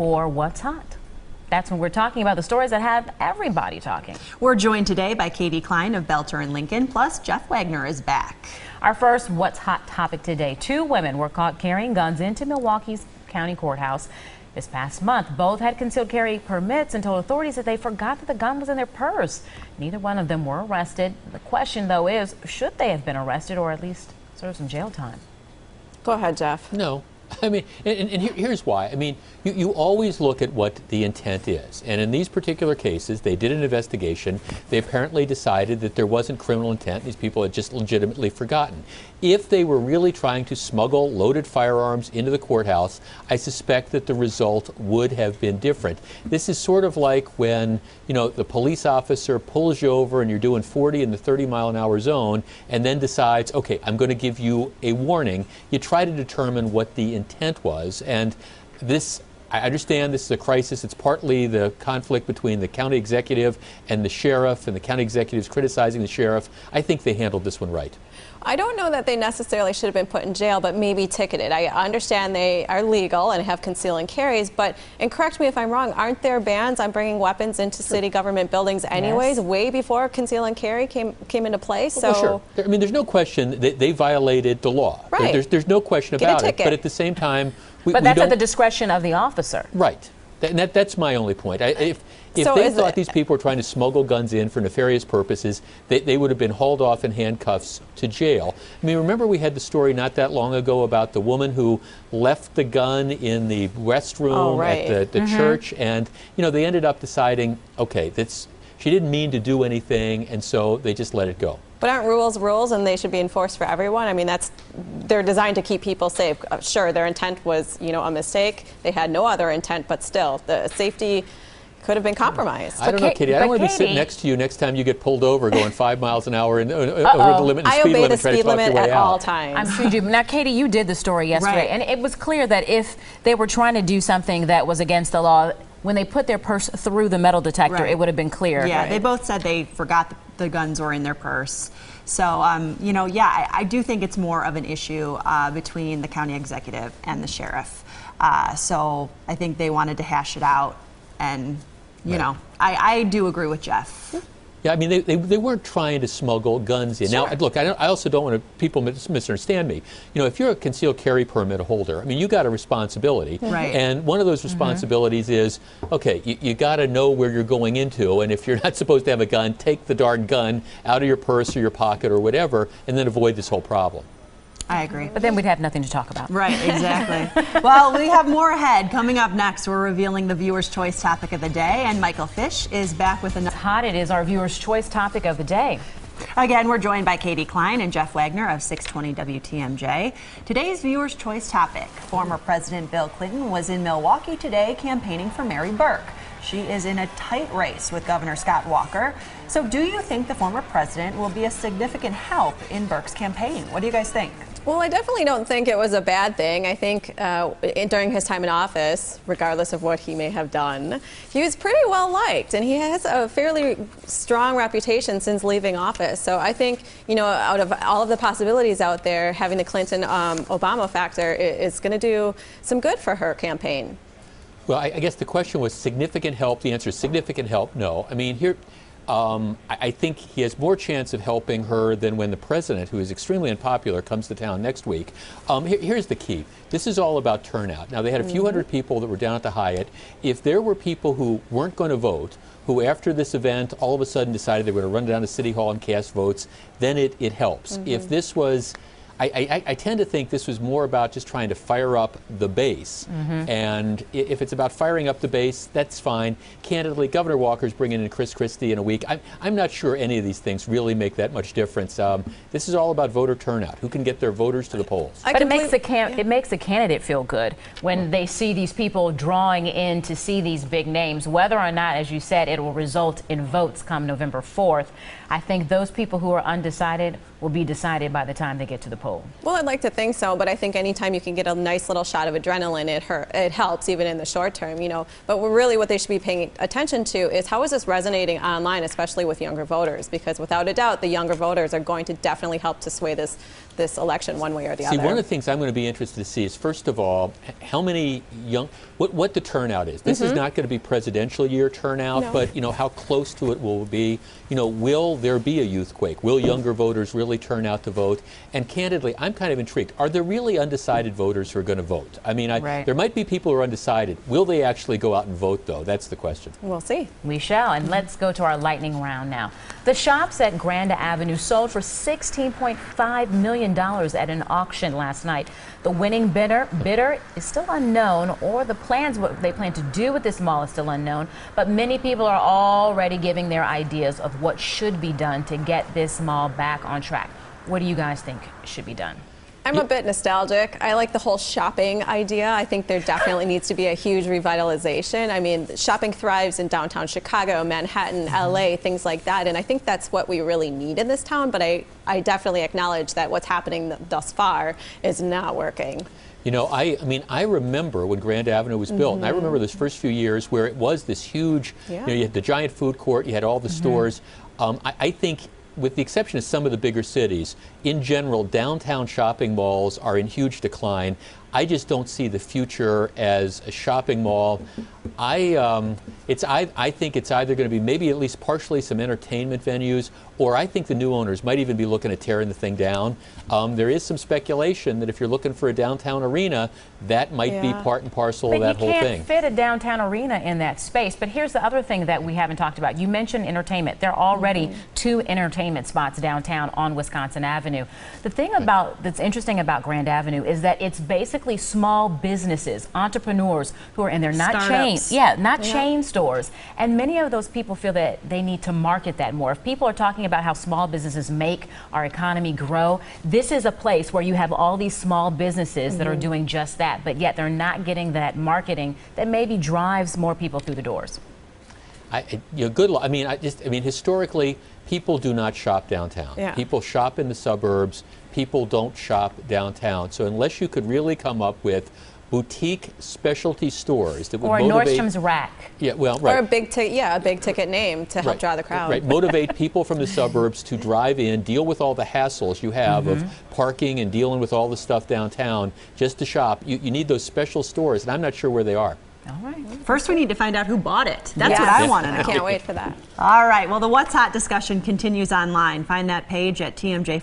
for What's Hot. That's when we're talking about the stories that have everybody talking. We're joined today by Klein of Boelter+Lincoln, plus Jeff Wagner is back. Our first What's Hot topic today. 2 women were caught carrying guns into Milwaukee's county courthouse this past month. Both had concealed carry permits and told authorities that they forgot that the gun was in their purse. Neither one of them were arrested. The question, though, is should they have been arrested or at least serve some jail time? Go ahead, Jeff. No. I mean, and here's why. I mean, you always look at what the intent is. And in these particular cases, they did an investigation. They apparently decided that there wasn't criminal intent. These people had just legitimately forgotten. If they were really trying to smuggle loaded firearms into the courthouse, I suspect that the result would have been different. This is sort of like when, you know, the police officer pulls you over and you're doing 40 in the 30-mile-an-hour zone and then decides, okay, I'm going to give you a warning. You try to determine what the intent was, and this, I understand this is a crisis. It's partly the conflict between the county executive and the sheriff, and the county executive's criticizing the sheriff. I think they handled this one right. I don't know that they necessarily should have been put in jail, but maybe ticketed. I understand they are legal and have conceal and carries, but, and correct me if I'm wrong, aren't there bans on bringing weapons into city government buildings anyways, way before conceal and carry came into place? So, well, sure. I mean, there's no question that they violated the law. Right. There's no question about it. But at the same time, but that's at the discretion of the officer. Right. That's my only point. If they thought these people were trying to smuggle guns in for nefarious purposes, they would have been hauled off in handcuffs to jail. I mean, remember we had the story not that long ago about the woman who left the gun in the restroom at the church, and you know they ended up deciding, okay, she didn't mean to do anything, and so they just let it go. But aren't rules rules, and they should be enforced for everyone? I mean, they're designed to keep people safe. Sure, their intent was, you know, a mistake. They had no other intent, but still, the safety could have been compromised. I don't know, Katie. I don't want to be sitting next to you next time you get pulled over going 5 miles an hour over the limit and speed limit. I obey the speed limit at all times. I'm sure you do. Now, Katie, you did the story yesterday, and it was clear that if they were trying to do something that was against the law, when they put their purse through the metal detector, it would have been clear. Yeah, they both said they forgot the guns were in their purse. So, you know, yeah, I do think it's more of an issue between the county executive and the sheriff. So I think they wanted to hash it out, and, you know, I do agree with Jeff. Yeah, I mean, they weren't trying to smuggle guns in. Sure. Now, look, I also don't want people misunderstand me. You know, if you're a concealed carry permit holder, I mean, you got a responsibility. Right. And one of those responsibilities is, okay, you got to know where you're going into, and if you're not supposed to have a gun, take the darn gun out of your purse or your pocket or whatever, and then avoid this whole problem. I agree. But then we'd have nothing to talk about. Right, exactly. Well, we have more ahead. Coming up next, we're revealing the Viewer's Choice topic of the day, and Michael Fish is back with another. Hot, it is our Viewer's Choice topic of the day. Again, we're joined by Klein and Jeff Wagner of 620 WTMJ. Today's Viewer's Choice topic. Former President Bill Clinton was in Milwaukee today campaigning for Mary Burke. She is in a tight race with Governor Scott Walker. So do you think the former president will be a significant help in Burke's campaign? What do you guys think? Well, I definitely don't think it was a bad thing. I think during his time in office, regardless of what he may have done, he was pretty well liked, and he has a fairly strong reputation since leaving office. So I think, you know, out of all of the possibilities out there, having the Clinton-Obama factor is going to do some good for her campaign. Well, I guess the question was significant help. The answer is significant help, no. I mean, here, I think he has more chance of helping her than when the president, who is extremely unpopular, comes to town next week. Here's the key. This is all about turnout. Now, they had a few hundred people that were down at the Hyatt. If there were people who weren't going to vote, who after this event all of a sudden decided they were going to run down to City Hall and cast votes, then it helps. If this was... I tend to think this was more about just trying to fire up the base. And if it's about firing up the base, that's fine. Candidly, Governor Walker's bringing in Chris Christie in a week. I'm not sure any of these things really make that much difference. This is all about voter turnout. Who can get their voters to the polls? But it makes the candidate feel good when they see these people drawing in to see these big names, whether or not, as you said, it will result in votes come November 4th. I think those people who are undecided will be decided by the time they get to the poll. Well, I'd like to think so, but I think anytime you can get a nice little shot of adrenaline, it helps even in the short term, you know. But really what they should be paying attention to is how is this resonating online, especially with younger voters, because without a doubt the younger voters are going to definitely help to sway this this election one way or the other. See, one of the things I'm going to be interested to see is, first of all, how many what the turnout is. This is not going to be presidential year turnout, but how close to it will be. Will there be a youth quake? Will younger voters really turn out to vote? And candidly, I'm kind of intrigued. Are there really undecided voters who are going to vote? I mean, there might be people who are undecided. Will they actually go out and vote, though? That's the question. We'll see. We shall. And let's go to our lightning round now. The shops at Grand Avenue sold for $16.5 million at an auction last night. The winning bidder is still unknown, or the plans, what they plan to do with this mall is still unknown, but many people are already giving their ideas of what should be done to get this mall back on track. What do you guys think should be done? I'm a bit nostalgic. I like the whole shopping idea. I think there definitely needs to be a huge revitalization. I mean, shopping thrives in downtown Chicago, Manhattan, LA, things like that. And I think that's what we really need in this town. But I definitely acknowledge that what's happening thus far is not working. I mean, I remember when Grand Avenue was built, and I remember those first few years where it was this huge, you had the giant food court, you had all the stores. I think, with the exception of some of the bigger cities, in general, downtown shopping malls are in huge decline. I just don't see the future as a shopping mall. I think it's either going to be maybe at least partially some entertainment venues, or I think the new owners might even be looking at tearing the thing down. There is some speculation that if you're looking for a downtown arena, that might be part and parcel of that whole thing. But you can't fit a downtown arena in that space. But here's the other thing that we haven't talked about. You mentioned entertainment. There are already 2 entertainment spots downtown on Wisconsin Avenue. The thing that's interesting about Grand Avenue is that it's basically small businesses, entrepreneurs who are in there, not chain stores. And many of those people feel that they need to market that more. If people are talking about how small businesses make our economy grow, this is a place where you have all these small businesses that are doing just that, but yet they're not getting that marketing that maybe drives more people through the doors. Good luck. I mean, historically, people do not shop downtown. People shop in the suburbs. People don't shop downtown. So unless you could really come up with boutique specialty stores that would motivate, Nordstrom's Rack. Or a big ticket name to help draw the crowd. Motivate people from the suburbs to drive in, deal with all the hassles you have of parking and dealing with all the stuff downtown just to shop. You need those special stores, and I'm not sure where they are. All right. First, we need to find out who bought it. That's what I want to know. I can't wait for that. All right. Well, the What's Hot discussion continues online. Find that page at TMJ.